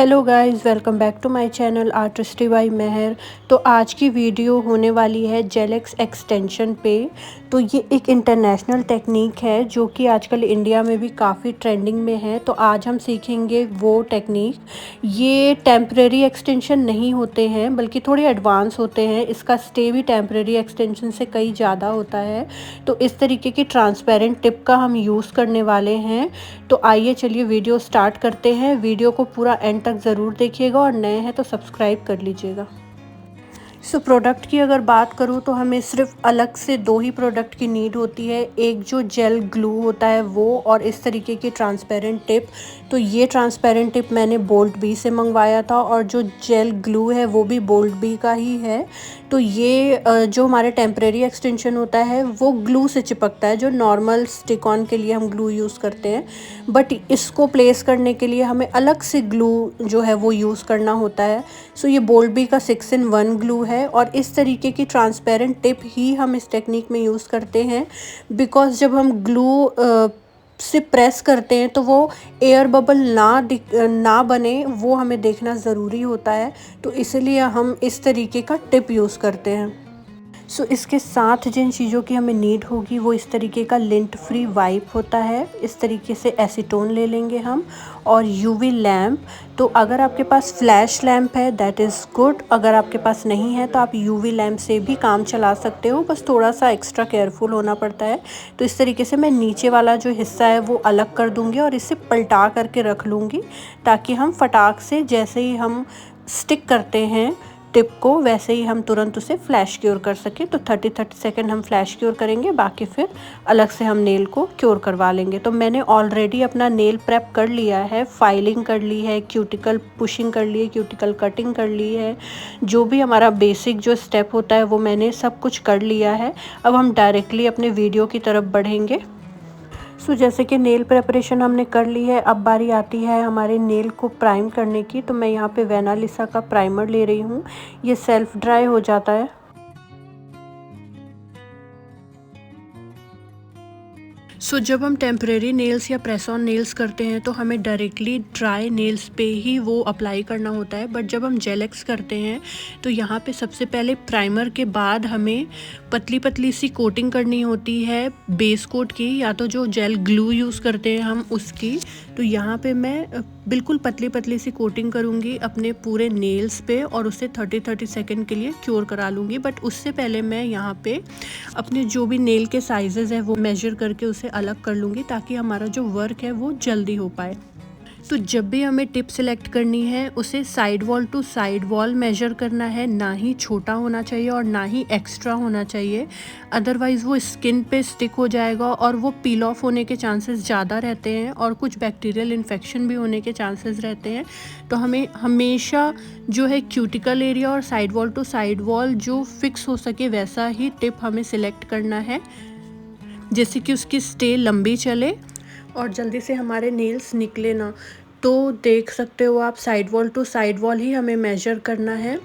Hello guys, welcome back to my channel artisty by Mehar. तो आज की वीडियो होने वाली है जेलेक्स एक्सटेंशन पे। तो ये एक इंटरनेशनल टेक्निक है जो कि आजकल इंडिया में भी काफ़ी ट्रेंडिंग में है। तो आज हम सीखेंगे वो टेक्निक। ये टेम्परेरी एक्सटेंशन नहीं होते हैं बल्कि थोड़े एडवांस होते हैं। इसका स्टे भी टेम्परेरी एक्सटेंशन से कई ज़्यादा होता है। तो इस तरीके की ट्रांसपेरेंट टिप का हम यूज़ करने वाले हैं। तो आइए चलिए वीडियो स्टार्ट करते हैं। वीडियो को पूरा एंड तक ज़रूर देखिएगा और नए हैं तो सब्सक्राइब कर लीजिएगा। प्रोडक्ट की अगर बात करूँ तो हमें सिर्फ अलग से दो ही प्रोडक्ट की नीड होती है। एक जो जेल ग्लू होता है वो, और इस तरीके की ट्रांसपेरेंट टिप। तो ये ट्रांसपेरेंट टिप मैंने बोल्ट बी से मंगवाया था और जो जेल ग्लू है वो भी बोल्ट बी का ही है। तो ये जो हमारे टेम्परेरी एक्सटेंशन होता है वो ग्लू से चिपकता है, जो नॉर्मल स्टिक ऑन के लिए हम ग्लू यूज़ करते हैं। बट इसको प्लेस करने के लिए हमें अलग से ग्लू जो है वो यूज़ करना होता है। सो ये बोल्ट बी का 6-in-1 ग्लू है और इस तरीके की ट्रांसपेरेंट टिप ही हम इस टेक्निक में यूज़ करते हैं। बिकॉज़ जब हम ग्लू से प्रेस करते हैं तो वो एयर बबल ना बने, वो हमें देखना ज़रूरी होता है। तो इसलिए हम इस तरीके का टिप यूज़ करते हैं। इसके साथ जिन चीज़ों की हमें नीड होगी वो इस तरीके का लिंट फ्री वाइप होता है। इस तरीके से एसीटोन ले लेंगे हम, और यूवी लैम्प। तो अगर आपके पास फ्लैश लैम्प है दैट इज़ गुड। अगर आपके पास नहीं है तो आप यूवी लैम्प से भी काम चला सकते हो, बस थोड़ा सा एक्स्ट्रा केयरफुल होना पड़ता है। तो इस तरीके से मैं नीचे वाला जो हिस्सा है वो अलग कर दूँगी और इसे पलटा करके रख लूँगी, ताकि हम फटाक से जैसे ही हम स्टिक करते हैं टिप को वैसे ही हम तुरंत उसे फ्लैश क्योर कर सकें। तो 30 सेकेंड हम फ्लैश क्योर करेंगे, बाकी फिर अलग से हम नेल को क्योर करवा लेंगे। तो मैंने ऑलरेडी अपना नेल प्रेप कर लिया है, फाइलिंग कर ली है, क्यूटिकल पुशिंग कर ली है, क्यूटिकल कटिंग कर ली है। जो भी हमारा बेसिक जो स्टेप होता है वो मैंने सब कुछ कर लिया है। अब हम डायरेक्टली अपने वीडियो की तरफ बढ़ेंगे। जैसे कि नेल प्रेपरेशन हमने कर ली है, अब बारी आती है हमारे नेल को प्राइम करने की। तो मैं यहाँ पे वेनालिसा का प्राइमर ले रही हूँ। ये सेल्फ ड्राई हो जाता है। जब हम टेम्परेरी नेल्स या प्रेस ऑन नेल्स करते हैं तो हमें डायरेक्टली ड्राई नेल्स पे ही वो अप्लाई करना होता है। बट जब हम जेलेक्स करते हैं तो यहाँ पे सबसे पहले प्राइमर के बाद हमें पतली पतली सी कोटिंग करनी होती है बेस कोट की, या तो जो जेल ग्लू यूज़ करते हैं हम उसकी। तो यहाँ पे मैं बिल्कुल पतली पतली सी कोटिंग करूँगी अपने पूरे नेल्स पे और उसे 30 सेकेंड के लिए क्योर करा लूँगी। बट उससे पहले मैं यहाँ पे अपने जो भी नेल के साइजेज़ है वो मेजर करके उसे अलग कर लूँगी, ताकि हमारा जो वर्क है वो जल्दी हो पाए। तो जब भी हमें टिप सेलेक्ट करनी है उसे side wall to side wall measure करना है, ना ही छोटा होना चाहिए और ना ही एक्स्ट्रा होना चाहिए। अदरवाइज़ वो स्किन पे स्टिक हो जाएगा और वो पील ऑफ होने के चांसेस ज़्यादा रहते हैं और कुछ बैक्टीरियल इन्फेक्शन भी होने के चांसेस रहते हैं। तो हमें हमेशा जो है क्यूटिकल एरिया और side wall to side wall जो फिक्स हो सके वैसा ही टिप हमें सिलेक्ट करना है, जैसे कि उसकी स्टे लंबी चले और जल्दी से हमारे नेल्स निकले ना। तो देख सकते हो आप, side wall to side wall ही हमें मेजर करना है।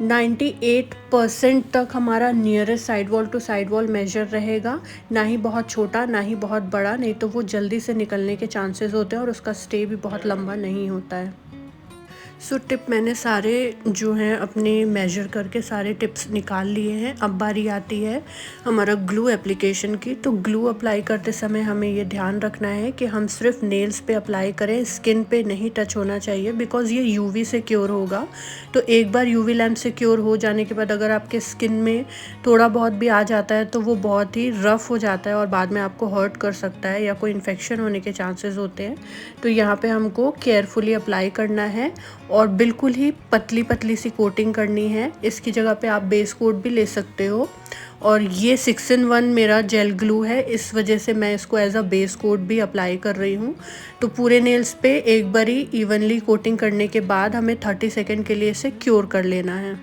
98% तक हमारा nearest side wall to side wall measure रहेगा, ना ही बहुत छोटा ना ही बहुत बड़ा, नहीं तो वो जल्दी से निकलने के चांसेस होते हैं और उसका स्टे भी बहुत लंबा नहीं होता है। टिप मैंने सारे जो हैं अपने मेजर करके सारे टिप्स निकाल लिए हैं। अब बारी आती है हमारा ग्लू एप्लीकेशन की। तो ग्लू अप्लाई करते समय हमें ये ध्यान रखना है कि हम सिर्फ नेल्स पे अप्लाई करें, स्किन पे नहीं टच होना चाहिए, बिकॉज़ ये यूवी से क्योर होगा। तो एक बार यूवी लैम्प से क्योर हो जाने के बाद अगर आपके स्किन में थोड़ा बहुत भी आ जाता है तो वो बहुत ही रफ़ हो जाता है और बाद में आपको हर्ट कर सकता है या कोई इन्फेक्शन होने के चांसेस होते हैं। तो यहाँ पे हमको केयरफुली अप्लाई करना है और बिल्कुल ही पतली पतली सी कोटिंग करनी है। इसकी जगह पे आप बेस कोट भी ले सकते हो, और ये 6-in-1 मेरा जेल ग्लू है, इस वजह से मैं इसको एज अ बेस कोट भी अप्लाई कर रही हूँ। तो पूरे नेल्स पे एक बारी इवनली कोटिंग करने के बाद हमें 30 सेकेंड के लिए इसे क्योर कर लेना है।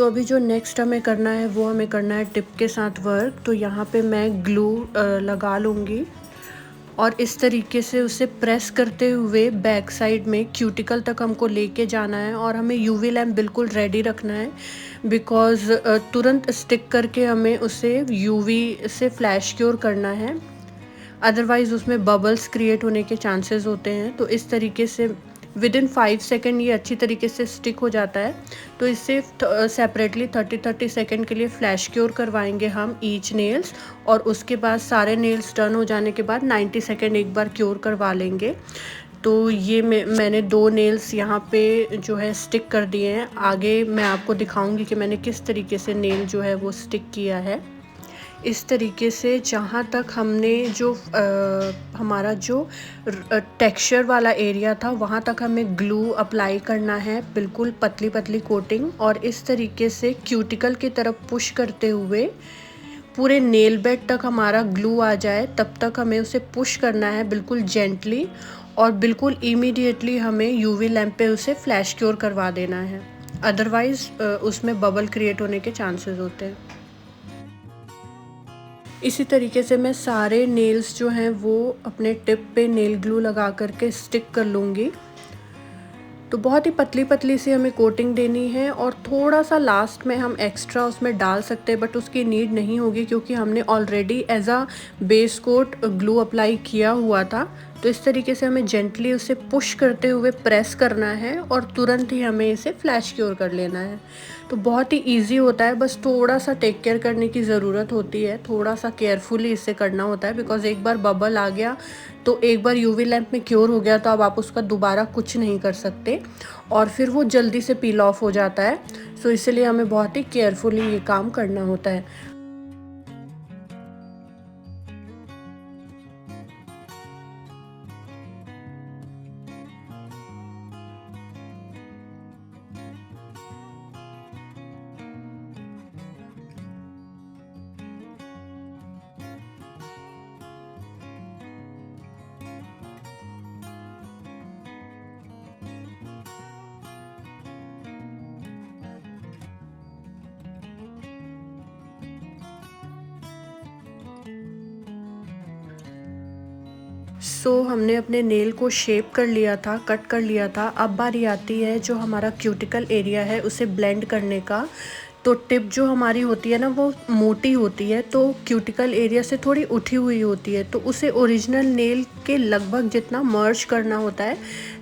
अभी जो नेक्स्ट हमें करना है वो हमें करना है टिप के साथ वर्क। तो यहाँ पे मैं ग्लू लगा लूँगी और इस तरीके से उसे प्रेस करते हुए बैक साइड में क्यूटिकल तक हमको लेके जाना है। और हमें यूवी लैम्प बिल्कुल रेडी रखना है, बिकॉज़ तुरंत स्टिक करके हमें उसे यूवी से फ्लैश क्योर करना है, अदरवाइज़ उसमें बबल्स क्रिएट होने के चांसेस होते हैं। तो इस तरीके से विदिन 5 सेकेंड ये अच्छी तरीके से स्टिक हो जाता है। तो इससे सेपरेटली 30 सेकेंड के लिए फ्लैश क्योर करवाएंगे हम ईच नेल्स, और उसके बाद सारे नेल्स डन हो जाने के बाद 90 सेकेंड एक बार क्योर करवा लेंगे। तो ये मैंने 2 नेल्स यहाँ पे जो है स्टिक कर दिए हैं। आगे मैं आपको दिखाऊंगी कि मैंने किस तरीके से नेल जो है वो स्टिक किया है। इस तरीके से जहाँ तक हमने जो हमारा जो टेक्सचर वाला एरिया था वहाँ तक हमें ग्लू अप्लाई करना है, बिल्कुल पतली पतली कोटिंग। और इस तरीके से क्यूटिकल की तरफ पुश करते हुए पूरे नेल बेड तक हमारा ग्लू आ जाए, तब तक हमें उसे पुश करना है बिल्कुल जेंटली, और बिल्कुल इमीडिएटली हमें यूवी लैम्प पे उसे फ्लैश क्योर करवा देना है, अदरवाइज़ उसमें बबल क्रिएट होने के चांसेस होते हैं। इसी तरीके से मैं सारे नेल्स जो हैं वो अपने टिप पे नेल ग्लू लगा करके स्टिक कर लूँगी। तो बहुत ही पतली पतली सी हमें कोटिंग देनी है, और थोड़ा सा लास्ट में हम एक्स्ट्रा उसमें डाल सकते हैं, बट उसकी नीड नहीं होगी क्योंकि हमने already as a base coat glue apply किया हुआ था। तो इस तरीके से हमें जेंटली उसे पुश करते हुए प्रेस करना है और तुरंत ही हमें इसे फ्लैश क्योर कर लेना है। तो बहुत ही इजी होता है, बस थोड़ा सा टेक केयर करने की ज़रूरत होती है, थोड़ा सा केयरफुली इसे करना होता है, बिकॉज़ एक बार बबल आ गया तो एक बार यूवी लैम्प में क्योर हो गया तो अब आप उसका दोबारा कुछ नहीं कर सकते, और फिर वो जल्दी से पील ऑफ हो जाता है। सो इसलिए हमें बहुत ही केयरफुली ये काम करना होता है। हमने अपने नेल को शेप कर लिया था, कट कर लिया था। अब बारी आती है जो हमारा क्यूटिकल एरिया है उसे ब्लेंड करने का। तो टिप जो हमारी होती है ना वो मोटी होती है, तो क्यूटिकल एरिया से थोड़ी उठी हुई होती है, तो उसे ओरिजिनल नेल के लगभग जितना मर्ज करना होता है,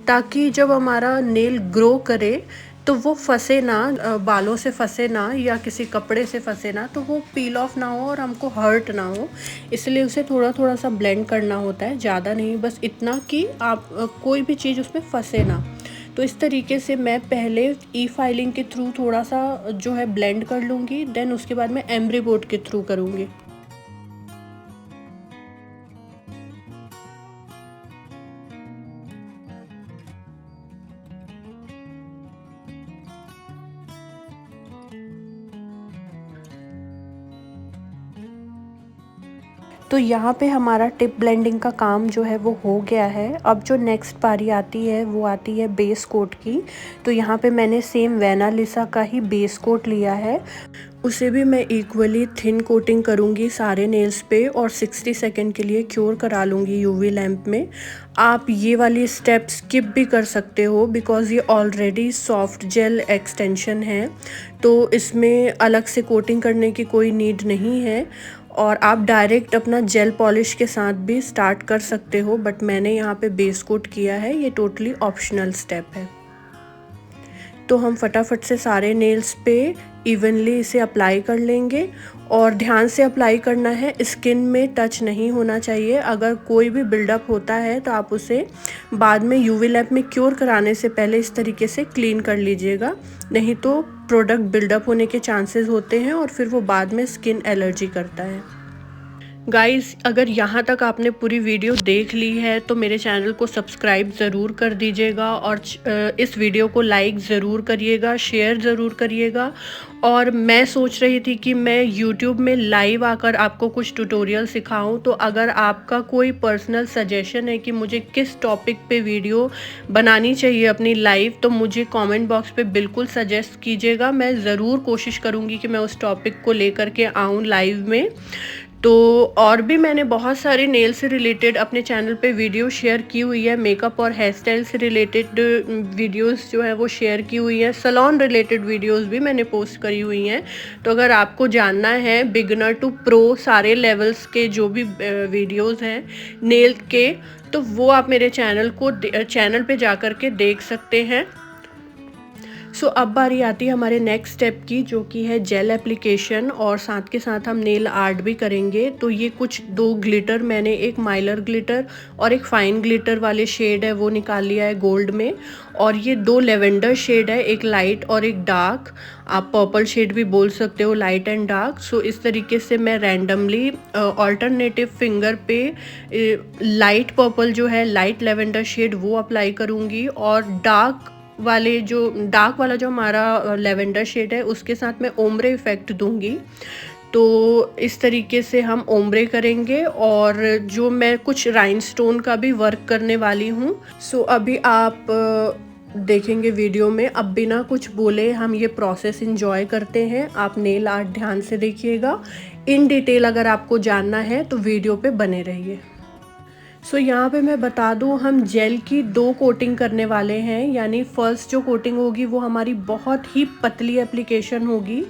ताकि जब हमारा नेल ग्रो करे तो वो फंसे ना, बालों से फंसे ना या किसी कपड़े से फंसे ना, तो वो पील ऑफ ना हो और हमको हर्ट ना हो। इसलिए उसे थोड़ा थोड़ा सा ब्लेंड करना होता है, ज़्यादा नहीं, बस इतना कि आप कोई भी चीज़ उसमें फंसे ना। तो इस तरीके से मैं पहले ई फाइलिंग के थ्रू थोड़ा सा जो है ब्लेंड कर लूँगी, देन उसके बाद मैं एम्ब्री बोर्ड के थ्रू करूँगी। तो यहाँ पे हमारा टिप ब्लेंडिंग का काम जो है वो हो गया है। अब जो नेक्स्ट बारी आती है वो आती है बेस कोट की। तो यहाँ पे मैंने सेम वेनालिसा का ही बेस कोट लिया है, उसे भी मैं इक्वली थिन कोटिंग करूँगी सारे नेल्स पे और 60 सेकेंड के लिए क्योर करा लूँगी यूवी लैम्प में। आप ये वाली स्टेप स्किप भी कर सकते हो, बिकॉज़ ये ऑलरेडी सॉफ्ट जेल एक्सटेंशन है, तो इसमें अलग से कोटिंग करने की कोई नीड नहीं है, और आप डायरेक्ट अपना जेल पॉलिश के साथ भी स्टार्ट कर सकते हो, बट मैंने यहाँ पे बेस कोट किया है, ये टोटली ऑप्शनल स्टेप है। तो हम फटाफट से सारे नेल्स पे इवनली इसे अप्लाई कर लेंगे, और ध्यान से अप्लाई करना है, स्किन में टच नहीं होना चाहिए। अगर कोई भी बिल्डअप होता है तो आप उसे बाद में यूवी लैम्प में क्योर कराने से पहले इस तरीके से क्लीन कर लीजिएगा, नहीं तो प्रोडक्ट बिल्डअप होने के चांसेस होते हैं और फिर वो बाद में स्किन एलर्जी करता है। गाइस, अगर यहाँ तक आपने पूरी वीडियो देख ली है तो मेरे चैनल को सब्सक्राइब ज़रूर कर दीजिएगा, और इस वीडियो को लाइक ज़रूर करिएगा, शेयर ज़रूर करिएगा। और मैं सोच रही थी कि मैं YouTube में लाइव आकर आपको कुछ ट्यूटोरियल सिखाऊं, तो अगर आपका कोई पर्सनल सजेशन है कि मुझे किस टॉपिक पे वीडियो बनानी चाहिए अपनी लाइव, तो मुझे कमेंट बॉक्स पे बिल्कुल सजेस्ट कीजिएगा। मैं ज़रूर कोशिश करूँगी कि मैं उस टॉपिक को लेकर के आऊँ लाइव में। तो और भी मैंने बहुत सारे नेल से रिलेटेड अपने चैनल पे वीडियो शेयर की हुई है। मेकअप और हेयर स्टाइल से रिलेटेड वीडियोस जो है वो शेयर की हुई है। सैलून रिलेटेड वीडियोस भी मैंने पोस्ट करी हुई हैं। तो अगर आपको जानना है बिगिनर टू प्रो सारे लेवल्स के जो भी वीडियोस हैं नेल के, तो वो आप मेरे चैनल पे जा कर के देख सकते हैं। सो अब बारी आती है हमारे नेक्स्ट स्टेप की, जो कि है जेल एप्लीकेशन, और साथ के साथ हम नेल आर्ट भी करेंगे। तो ये कुछ 2 ग्लिटर मैंने, एक माइलर ग्लिटर और एक फाइन ग्लिटर वाले शेड है वो निकाल लिया है गोल्ड में, और ये 2 लेवेंडर शेड है, एक लाइट और एक डार्क। आप पर्पल शेड भी बोल सकते हो, लाइट एंड डार्क। सो इस तरीके से मैं रैंडमली ऑल्टरनेटिव फिंगर पे लाइट पर्पल जो है, लाइट लेवेंडर शेड वो अप्लाई करूँगी, और डार्क वाला जो हमारा लेवेंडर शेड है उसके साथ मैं ओम्ब्रे इफ़ेक्ट दूंगी। तो इस तरीके से हम ओम्ब्रे करेंगे, और जो मैं कुछ राइनस्टोन का भी वर्क करने वाली हूँ। सो अभी आप देखेंगे वीडियो में। अब बिना कुछ बोले हम ये प्रोसेस इंजॉय करते हैं। आप नेल आर्ट ध्यान से देखिएगा। इन डिटेल अगर आपको जानना है तो वीडियो पे बने रहिए। सो यहाँ पे मैं बता दूँ, हम जेल की 2 कोटिंग करने वाले हैं। यानी फर्स्ट जो कोटिंग होगी वो हमारी बहुत ही पतली एप्लीकेशन होगी,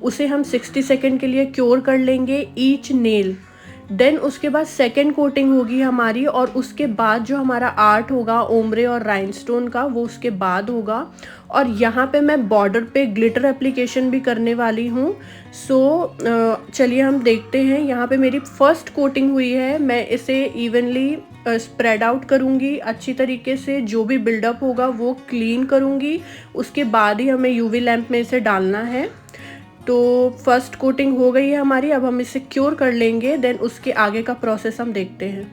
उसे हम 60 सेकेंड के लिए क्योर कर लेंगे ईच नेल। देन उसके बाद सेकेंड कोटिंग होगी हमारी, और उसके बाद जो हमारा आर्ट होगा ओम्ब्रे और राइनस्टोन का वो उसके बाद होगा। और यहाँ पे मैं बॉर्डर पे ग्लिटर एप्लीकेशन भी करने वाली हूँ। सो चलिए हम देखते हैं। यहाँ पे मेरी फर्स्ट कोटिंग हुई है, मैं इसे इवनली स्प्रेड आउट करूँगी अच्छी तरीके से। जो भी बिल्डअप होगा वो क्लीन करूँगी, उसके बाद ही हमें यूवी लैम्प में इसे डालना है। तो फर्स्ट कोटिंग हो गई है हमारी, अब हम इसे क्योर कर लेंगे। देन उसके आगे का प्रोसेस हम देखते हैं।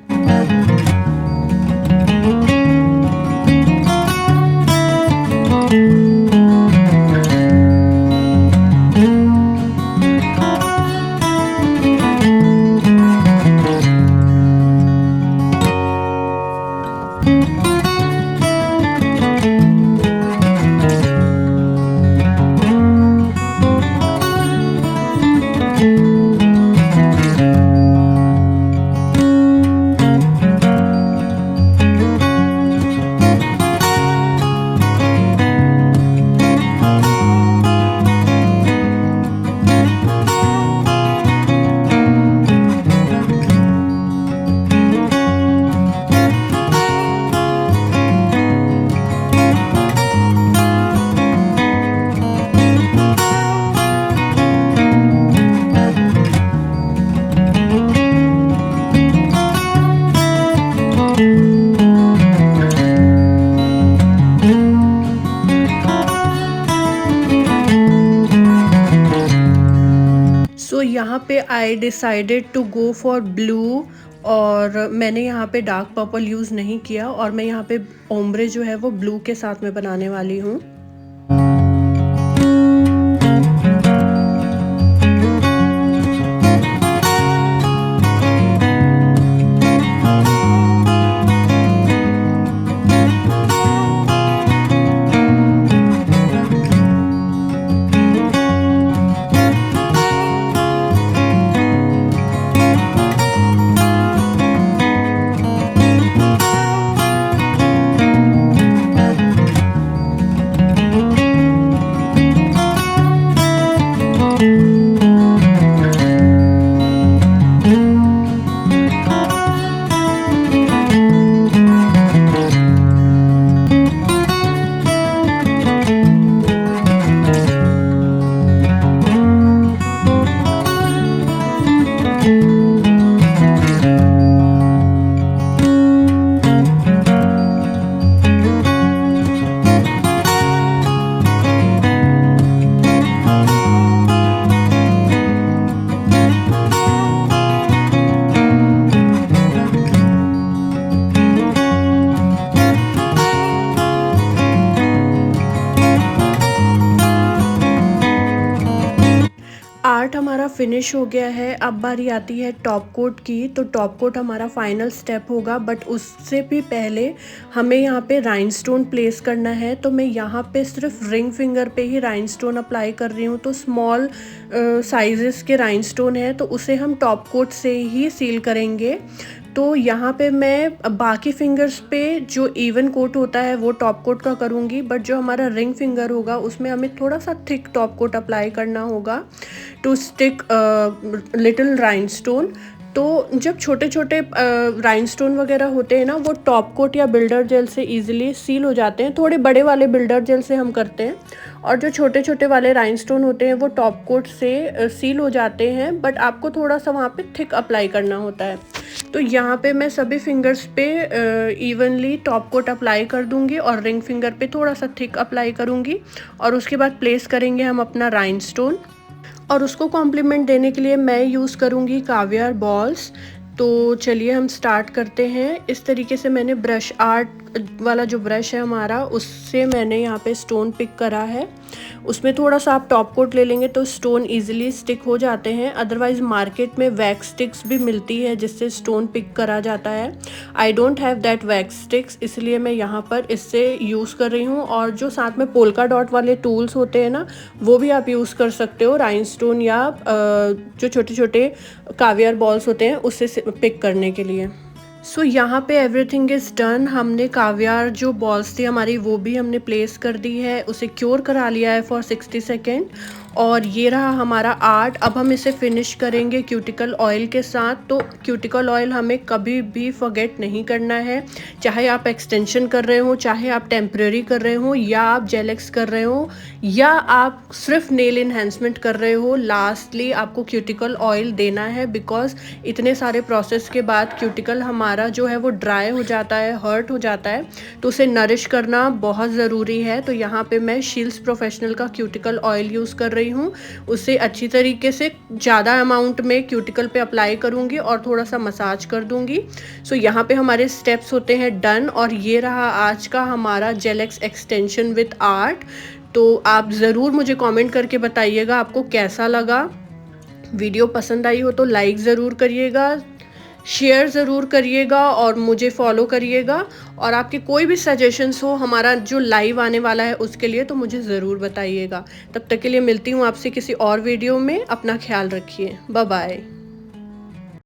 सो यहाँ पे I decided to go for blue, और मैंने यहाँ पे डार्क पर्पल यूज़ नहीं किया, और मैं यहाँ पे ओम्ब्रे जो है वो ब्लू के साथ में बनाने वाली हूँ। फिनिश हो गया है। अब बारी आती है टॉप कोट की। तो टॉप कोट हमारा फाइनल स्टेप होगा, बट उससे भी पहले हमें यहाँ पे राइनस्टोन प्लेस करना है। तो मैं यहाँ पे सिर्फ रिंग फिंगर पे ही राइनस्टोन अप्लाई कर रही हूँ। तो स्मॉल साइजेस के राइनस्टोन है, तो उसे हम टॉप कोट से ही सील करेंगे। तो यहाँ पे मैं बाकी फिंगर्स पे जो इवन कोट होता है वो टॉप कोट का करूँगी, बट जो हमारा रिंग फिंगर होगा उसमें हमें थोड़ा सा थिक टॉप कोट अप्लाई करना होगा टू स्टिक लिटिल राइनस्टोन। तो जब छोटे छोटे राइनस्टोन वगैरह होते हैं ना, वो टॉप कोट या बिल्डर जेल से इजीली सील हो जाते हैं। थोड़े बड़े वाले बिल्डर जेल से हम करते हैं, और जो छोटे छोटे वाले राइनस्टोन होते हैं वो टॉप कोट से सील हो जाते हैं, बट आपको थोड़ा सा वहाँ पे थिक अप्लाई करना होता है। तो यहाँ पे मैं सभी फिंगर्स पे इवनली टॉप कोट अप्लाई कर दूँगी और रिंग फिंगर पे थोड़ा सा थिक अप्लाई करूँगी, और उसके बाद प्लेस करेंगे हम अपना राइनस्टोन। और उसको कॉम्प्लीमेंट देने के लिए मैं यूज़ करूँगी कावियार बॉल्स। तो चलिए हम स्टार्ट करते हैं। इस तरीके से मैंने ब्रश आर्ट वाला जो ब्रश है हमारा, उससे मैंने यहाँ पे स्टोन पिक करा है। उसमें थोड़ा सा आप टॉप कोट ले लेंगे तो स्टोन इजीली स्टिक हो जाते हैं। अदरवाइज़ मार्केट में वैक्स स्टिक्स भी मिलती है जिससे स्टोन पिक करा जाता है। I don't have that wax sticks, इसलिए मैं यहाँ पर इससे यूज़ कर रही हूँ। और जो साथ में पोल्का डॉट वाले टूल्स होते हैं ना, वो भी आप यूज़ कर सकते हो राइनस्टोन या जो छोटे छोटे कावियार बॉल्स होते हैं उससे पिक करने के लिए। सो यहाँ पे एवरीथिंग इज़ डन। हमने कावियार जो बॉल्स थी हमारी वो भी हमने प्लेस कर दी है, उसे क्योर करा लिया है फॉर 60 सेकेंड। और ये रहा हमारा आर्ट। अब हम इसे फिनिश करेंगे क्यूटिकल ऑयल के साथ। तो क्यूटिकल ऑयल हमें कभी भी फॉरगेट नहीं करना है, चाहे आप एक्सटेंशन कर रहे हो, चाहे आप टेम्परेरी कर रहे हो, या आप जेलेक्स कर रहे हो, या आप सिर्फ नेल इन्हेंसमेंट कर रहे हो। लास्टली आपको क्यूटिकल ऑयल देना है, बिकॉज इतने सारे प्रोसेस के बाद क्यूटिकल हमारा जो है वो ड्राई हो जाता है, हर्ट हो जाता है, तो उसे नरिश करना बहुत ज़रूरी है। तो यहाँ पे मैं शील्स प्रोफेशनल का क्यूटिकल ऑयल यूज़ कर रही हूँ। उसे अच्छी तरीके से ज़्यादा अमाउंट में क्यूटिकल पे अप्लाई करूँगी और थोड़ा सा मसाज कर दूँगी। सो यहाँ पे हमारे स्टेप्स होते हैं डन। और ये रहा आज का हमारा जेलेक्स एक्सटेंशन विथ आर्ट। तो आप ज़रूर मुझे कमेंट करके बताइएगा आपको कैसा लगा। वीडियो पसंद आई हो तो लाइक ज़रूर करिएगा, शेयर ज़रूर करिएगा और मुझे फॉलो करिएगा। और आपके कोई भी सजेशंस हो हमारा जो लाइव आने वाला है उसके लिए, तो मुझे ज़रूर बताइएगा। तब तक के लिए मिलती हूँ आपसे किसी और वीडियो में। अपना ख्याल रखिए। Bye bye.